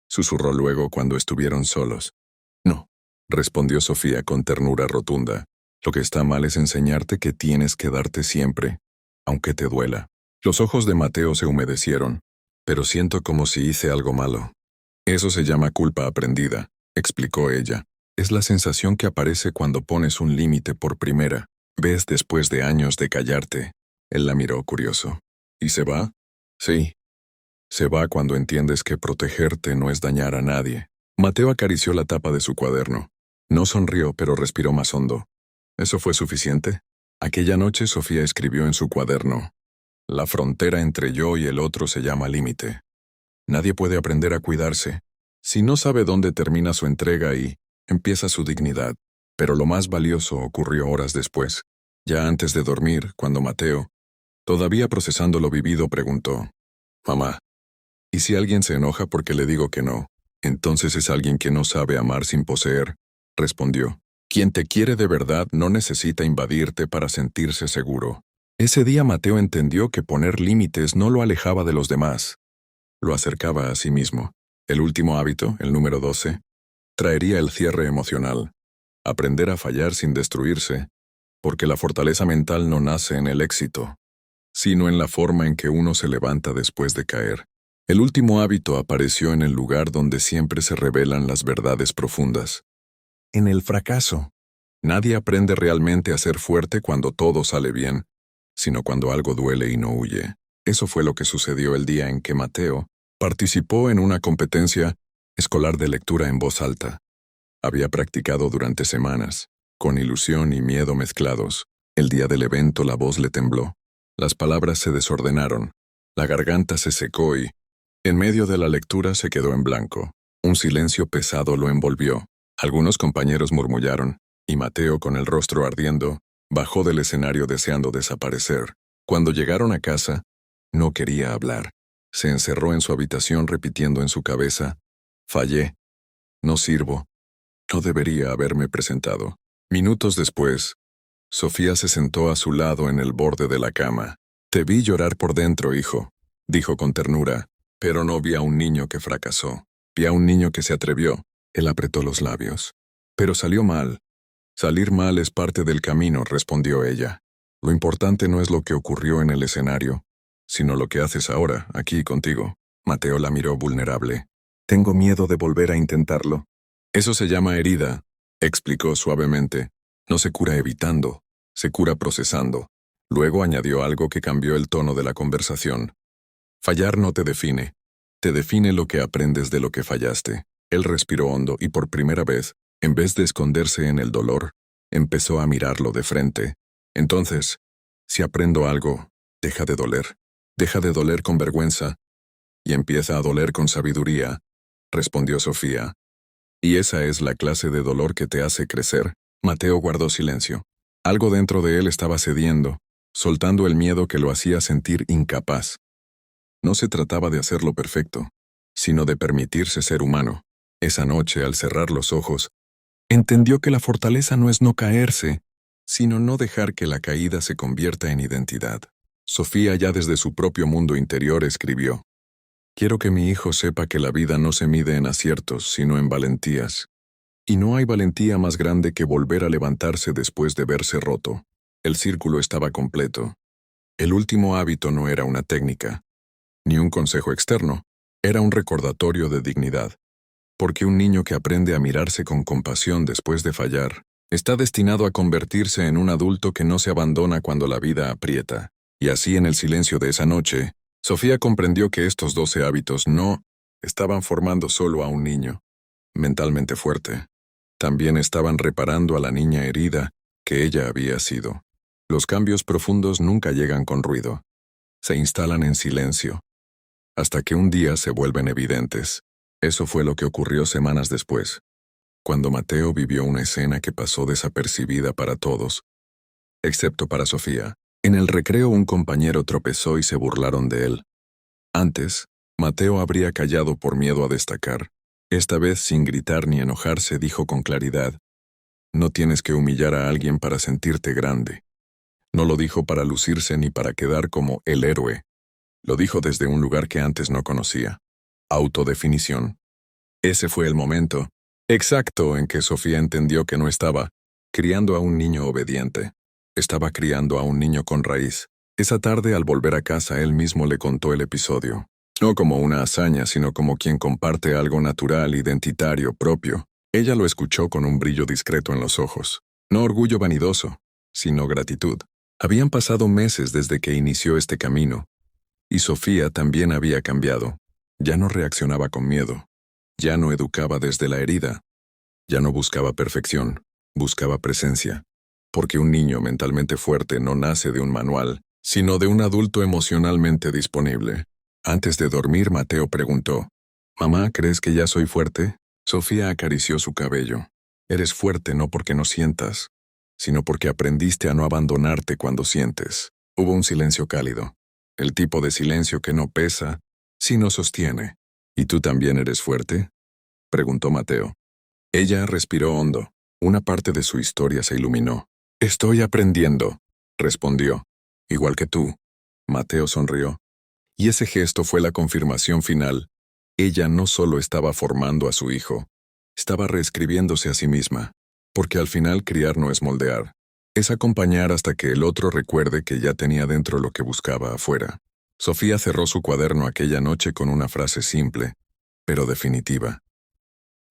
Speaker 1: susurró luego cuando estuvieron solos. «No», respondió Sofía con ternura rotunda. «Lo que está mal es enseñarte que tienes que darte siempre, aunque te duela». Los ojos de Mateo se humedecieron. «Pero siento como si hice algo malo». «Eso se llama culpa aprendida», explicó ella. «Es la sensación que aparece cuando pones un límite por primera vez después de años de callarte». Él la miró curioso. «¿Y se va?». «Sí». Se va cuando entiendes que protegerte no es dañar a nadie. Mateo acarició la tapa de su cuaderno. No sonrió, pero respiró más hondo. ¿Eso fue suficiente? Aquella noche Sofía escribió en su cuaderno: la frontera entre yo y el otro se llama límite. Nadie puede aprender a cuidarse si no sabe dónde termina su entrega y empieza su dignidad. Pero lo más valioso ocurrió horas después. Ya antes de dormir, cuando Mateo, todavía procesando lo vivido, preguntó: «Mamá, ¿y si alguien se enoja porque le digo que no? Entonces es alguien que no sabe amar sin poseer», respondió. «Quien te quiere de verdad no necesita invadirte para sentirse seguro». Ese día Mateo entendió que poner límites no lo alejaba de los demás, lo acercaba a sí mismo. El último hábito, el número 12, traería el cierre emocional. Aprender a fallar sin destruirse, porque la fortaleza mental no nace en el éxito, sino en la forma en que uno se levanta después de caer. El último hábito apareció en el lugar donde siempre se revelan las verdades profundas. En el fracaso. Nadie aprende realmente a ser fuerte cuando todo sale bien, sino cuando algo duele y no huye. Eso fue lo que sucedió el día en que Mateo participó en una competencia escolar de lectura en voz alta. Había practicado durante semanas, con ilusión y miedo mezclados. El día del evento la voz le tembló. Las palabras se desordenaron. La garganta se secó y, en medio de la lectura, se quedó en blanco. Un silencio pesado lo envolvió. Algunos compañeros murmullaron, y Mateo, con el rostro ardiendo, bajó del escenario deseando desaparecer. Cuando llegaron a casa, no quería hablar. Se encerró en su habitación repitiendo en su cabeza: «Fallé. No sirvo. No debería haberme presentado». Minutos después, Sofía se sentó a su lado en el borde de la cama. «Te vi llorar por dentro, hijo», dijo con ternura, «pero no vi a un niño que fracasó. Vi a un niño que se atrevió». Él apretó los labios. «Pero salió mal». «Salir mal es parte del camino», respondió ella. «Lo importante no es lo que ocurrió en el escenario, sino lo que haces ahora, aquí contigo». Mateo la miró vulnerable. «Tengo miedo de volver a intentarlo». «Eso se llama herida», explicó suavemente. «No se cura evitando, se cura procesando». Luego añadió algo que cambió el tono de la conversación. «Fallar no te define lo que aprendes de lo que fallaste». Él respiró hondo y por primera vez, en vez de esconderse en el dolor, empezó a mirarlo de frente. «Entonces, si aprendo algo, deja de doler. Deja de doler con vergüenza y empieza a doler con sabiduría», respondió Sofía. «Y esa es la clase de dolor que te hace crecer». Mateo guardó silencio. Algo dentro de él estaba cediendo, soltando el miedo que lo hacía sentir incapaz. No se trataba de hacerlo perfecto, sino de permitirse ser humano. Esa noche, al cerrar los ojos, entendió que la fortaleza no es no caerse, sino no dejar que la caída se convierta en identidad. Sofía, ya desde su propio mundo interior, escribió: «Quiero que mi hijo sepa que la vida no se mide en aciertos, sino en valentías. Y no hay valentía más grande que volver a levantarse después de verse roto». El círculo estaba completo. El último hábito no era una técnica, ni un consejo externo, era un recordatorio de dignidad. Porque un niño que aprende a mirarse con compasión después de fallar, está destinado a convertirse en un adulto que no se abandona cuando la vida aprieta. Y así, en el silencio de esa noche, Sofía comprendió que estos 12 hábitos no estaban formando solo a un niño mentalmente fuerte. También estaban reparando a la niña herida que ella había sido. Los cambios profundos nunca llegan con ruido. Se instalan en silencio, hasta que un día se vuelven evidentes. Eso fue lo que ocurrió semanas después, cuando Mateo vivió una escena que pasó desapercibida para todos, excepto para Sofía. En el recreo un compañero tropezó y se burlaron de él. Antes, Mateo habría callado por miedo a destacar. Esta vez, sin gritar ni enojarse, dijo con claridad: «No tienes que humillar a alguien para sentirte grande». No lo dijo para lucirse ni para quedar como el héroe. Lo dijo desde un lugar que antes no conocía. Autodefinición. Ese fue el momento exacto en que Sofía entendió que no estaba criando a un niño obediente. Estaba criando a un niño con raíz. Esa tarde, al volver a casa, él mismo le contó el episodio. No como una hazaña, sino como quien comparte algo natural, identitario, propio. Ella lo escuchó con un brillo discreto en los ojos. No orgullo vanidoso, sino gratitud. Habían pasado meses desde que inició este camino, Y Sofía también había cambiado. Ya no reaccionaba con miedo. Ya no educaba desde la herida. Ya no buscaba perfección, buscaba presencia. Porque un niño mentalmente fuerte no nace de un manual, sino de un adulto emocionalmente disponible. Antes de dormir, Mateo preguntó, «Mamá, ¿crees que ya soy fuerte?» Sofía acarició su cabello. «Eres fuerte no porque no sientas, sino porque aprendiste a no abandonarte cuando sientes». Hubo un silencio cálido. El tipo de silencio que no pesa, sino sostiene. «¿Y tú también eres fuerte?», preguntó Mateo. Ella respiró hondo. Una parte de su historia se iluminó. «Estoy aprendiendo», respondió. «Igual que tú». Mateo sonrió. Y ese gesto fue la confirmación final. Ella no solo estaba formando a su hijo, estaba reescribiéndose a sí misma. Porque al final criar no es moldear. Es acompañar hasta que el otro recuerde que ya tenía dentro lo que buscaba afuera. Sofía cerró su cuaderno aquella noche con una frase simple, pero definitiva.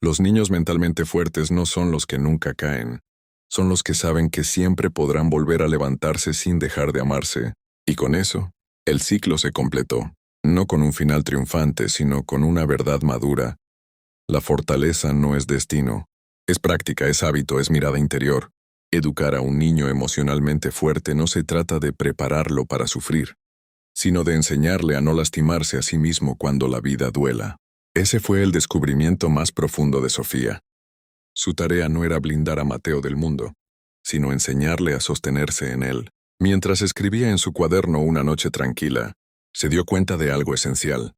Speaker 1: Los niños mentalmente fuertes no son los que nunca caen. Son los que saben que siempre podrán volver a levantarse sin dejar de amarse. Y con eso, el ciclo se completó. No con un final triunfante, sino con una verdad madura. La fortaleza no es destino. Es práctica, es hábito, es mirada interior. Educar a un niño emocionalmente fuerte no se trata de prepararlo para sufrir, sino de enseñarle a no lastimarse a sí mismo cuando la vida duela. Ese fue el descubrimiento más profundo de Sofía. Su tarea no era blindar a Mateo del mundo, sino enseñarle a sostenerse en él. Mientras escribía en su cuaderno una noche tranquila, se dio cuenta de algo esencial.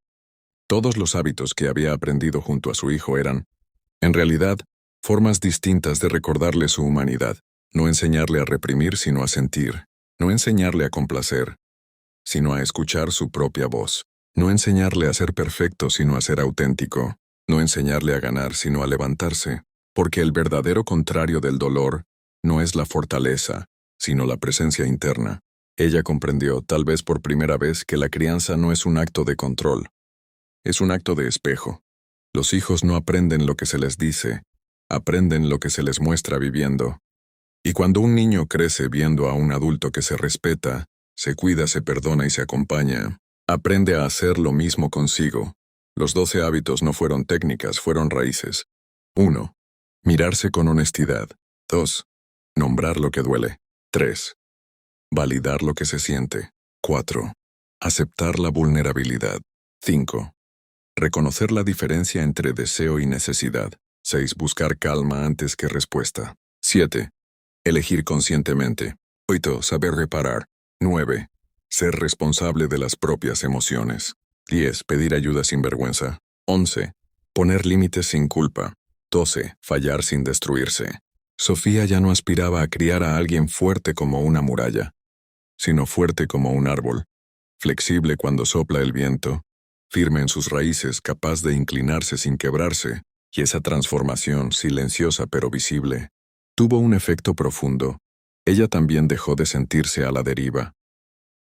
Speaker 1: Todos los hábitos que había aprendido junto a su hijo eran, en realidad, formas distintas de recordarle su humanidad. No enseñarle a reprimir, sino a sentir. No enseñarle a complacer, sino a escuchar su propia voz. No enseñarle a ser perfecto, sino a ser auténtico. No enseñarle a ganar, sino a levantarse. Porque el verdadero contrario del dolor no es la fortaleza, sino la presencia interna. Ella comprendió, tal vez por primera vez, que la crianza no es un acto de control. Es un acto de espejo. Los hijos no aprenden lo que se les dice, aprenden lo que se les muestra viviendo. Y cuando un niño crece viendo a un adulto que se respeta, se cuida, se perdona y se acompaña, aprende a hacer lo mismo consigo. Los 12 hábitos no fueron técnicas, fueron raíces. 1. Mirarse con honestidad. 2. Nombrar lo que duele. 3. Validar lo que se siente. 4. Aceptar la vulnerabilidad. 5. Reconocer la diferencia entre deseo y necesidad. 6. Buscar calma antes que respuesta. 7. Elegir conscientemente. 8. Saber reparar. 9. Ser responsable de las propias emociones. 10. Pedir ayuda sin vergüenza. 11. Poner límites sin culpa. 12. Fallar sin destruirse. Sofía ya no aspiraba a criar a alguien fuerte como una muralla, sino fuerte como un árbol, flexible cuando sopla el viento, firme en sus raíces, capaz de inclinarse sin quebrarse, y esa transformación, silenciosa pero visible, tuvo un efecto profundo. Ella también dejó de sentirse a la deriva.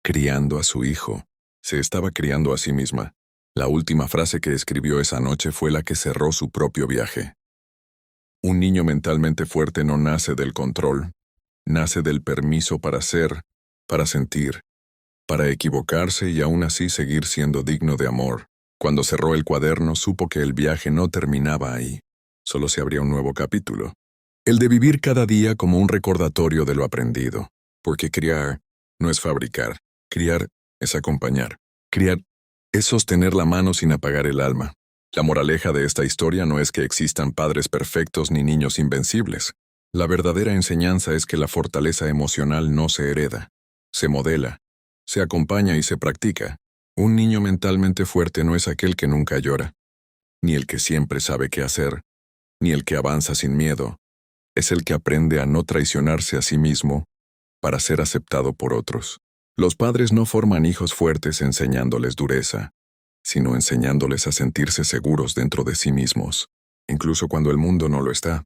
Speaker 1: Criando a su hijo, se estaba criando a sí misma. La última frase que escribió esa noche fue la que cerró su propio viaje. Un niño mentalmente fuerte no nace del control, nace del permiso para ser, para sentir, para equivocarse y aún así seguir siendo digno de amor. Cuando cerró el cuaderno supo que el viaje no terminaba ahí, solo se abría un nuevo capítulo. El de vivir cada día como un recordatorio de lo aprendido, porque criar no es fabricar, criar es acompañar, criar es sostener la mano sin apagar el alma. La moraleja de esta historia no es que existan padres perfectos ni niños invencibles. La verdadera enseñanza es que la fortaleza emocional no se hereda, se modela, se acompaña y se practica. Un niño mentalmente fuerte no es aquel que nunca llora, ni el que siempre sabe qué hacer, ni el que avanza sin miedo. Es el que aprende a no traicionarse a sí mismo para ser aceptado por otros. Los padres no forman hijos fuertes enseñándoles dureza, sino enseñándoles a sentirse seguros dentro de sí mismos, incluso cuando el mundo no lo está.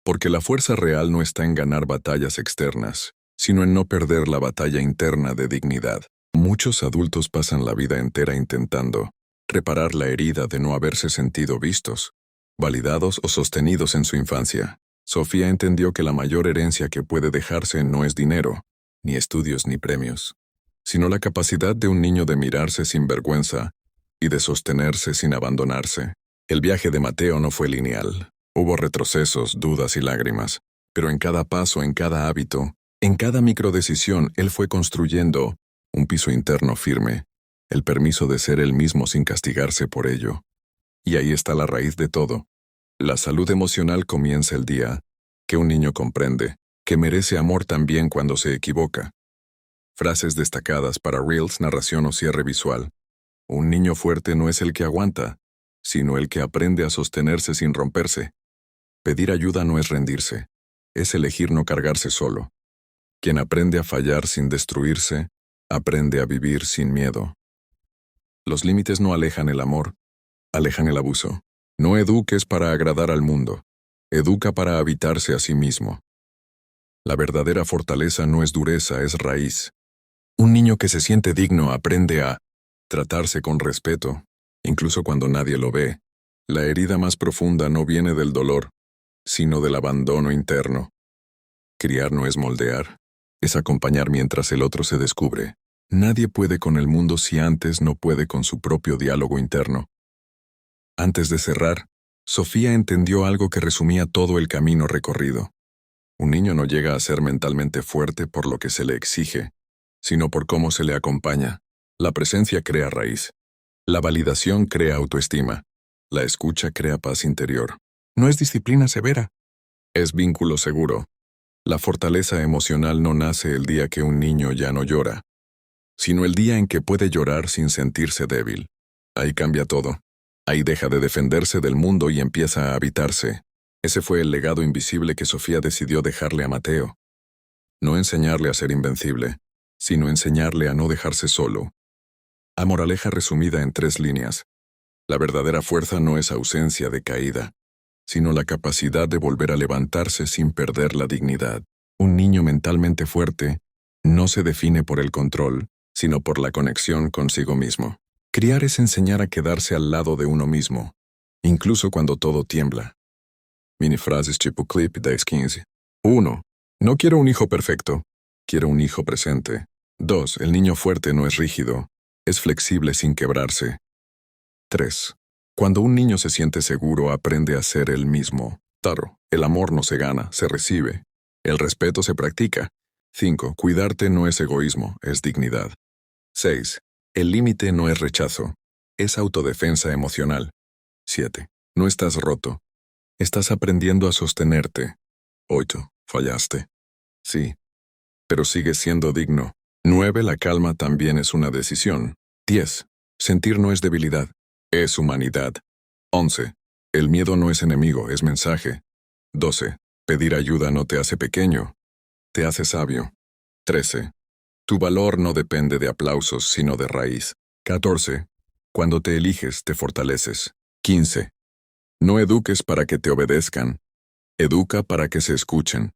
Speaker 1: Porque la fuerza real no está en ganar batallas externas, sino en no perder la batalla interna de dignidad. Muchos adultos pasan la vida entera intentando reparar la herida de no haberse sentido vistos, validados o sostenidos en su infancia. Sofía entendió que la mayor herencia que puede dejarse no es dinero, ni estudios ni premios, sino la capacidad de un niño de mirarse sin vergüenza y de sostenerse sin abandonarse. El viaje de Mateo no fue lineal. Hubo retrocesos, dudas y lágrimas, pero en cada paso, en cada hábito, en cada microdecisión, él fue construyendo un piso interno firme, el permiso de ser él mismo sin castigarse por ello. Y ahí está la raíz de todo. La salud emocional comienza el día que un niño comprende que merece amor también cuando se equivoca. Frases destacadas para Reels, narración o cierre visual. Un niño fuerte no es el que aguanta, sino el que aprende a sostenerse sin romperse. Pedir ayuda no es rendirse, es elegir no cargarse solo. Quien aprende a fallar sin destruirse, aprende a vivir sin miedo. Los límites no alejan el amor, alejan el abuso. No eduques para agradar al mundo, educa para habitarse a sí mismo. La verdadera fortaleza no es dureza, es raíz. Un niño que se siente digno aprende a tratarse con respeto, incluso cuando nadie lo ve. La herida más profunda no viene del dolor, sino del abandono interno. Criar no es moldear, es acompañar mientras el otro se descubre. Nadie puede con el mundo si antes no puede con su propio diálogo interno. Antes de cerrar, Sofía entendió algo que resumía todo el camino recorrido. Un niño no llega a ser mentalmente fuerte por lo que se le exige, sino por cómo se le acompaña. La presencia crea raíz. La validación crea autoestima. La escucha crea paz interior. No es disciplina severa. Es vínculo seguro. La fortaleza emocional no nace el día que un niño ya no llora, sino el día en que puede llorar sin sentirse débil. Ahí cambia todo. Ahí deja de defenderse del mundo y empieza a habitarse. Ese fue el legado invisible que Sofía decidió dejarle a Mateo. No enseñarle a ser invencible, sino enseñarle a no dejarse solo. A moraleja resumida en 3 líneas. La verdadera fuerza no es ausencia de caída, sino la capacidad de volver a levantarse sin perder la dignidad. Un niño mentalmente fuerte no se define por el control, sino por la conexión consigo mismo. Criar es enseñar a quedarse al lado de uno mismo, incluso cuando todo tiembla. Mini frases tipo clip 10-15. 1. No quiero un hijo perfecto, quiero un hijo presente. 2. El niño fuerte no es rígido, es flexible sin quebrarse. 3. Cuando un niño se siente seguro, aprende a ser él mismo. Claro, el amor no se gana, se recibe. El respeto se practica. 5. Cuidarte no es egoísmo, es dignidad. 6. El límite no es rechazo, es autodefensa emocional. 7. No estás roto, estás aprendiendo a sostenerte. 8. Fallaste. Sí, pero sigues siendo digno. 9. La calma también es una decisión. 10. Sentir no es debilidad, es humanidad. 11. El miedo no es enemigo, es mensaje. 12. Pedir ayuda no te hace pequeño, te hace sabio. 13. Tu valor no depende de aplausos, sino de raíz. 14. Cuando te eliges, te fortaleces. 15. No eduques para que te obedezcan, educa para que se escuchen.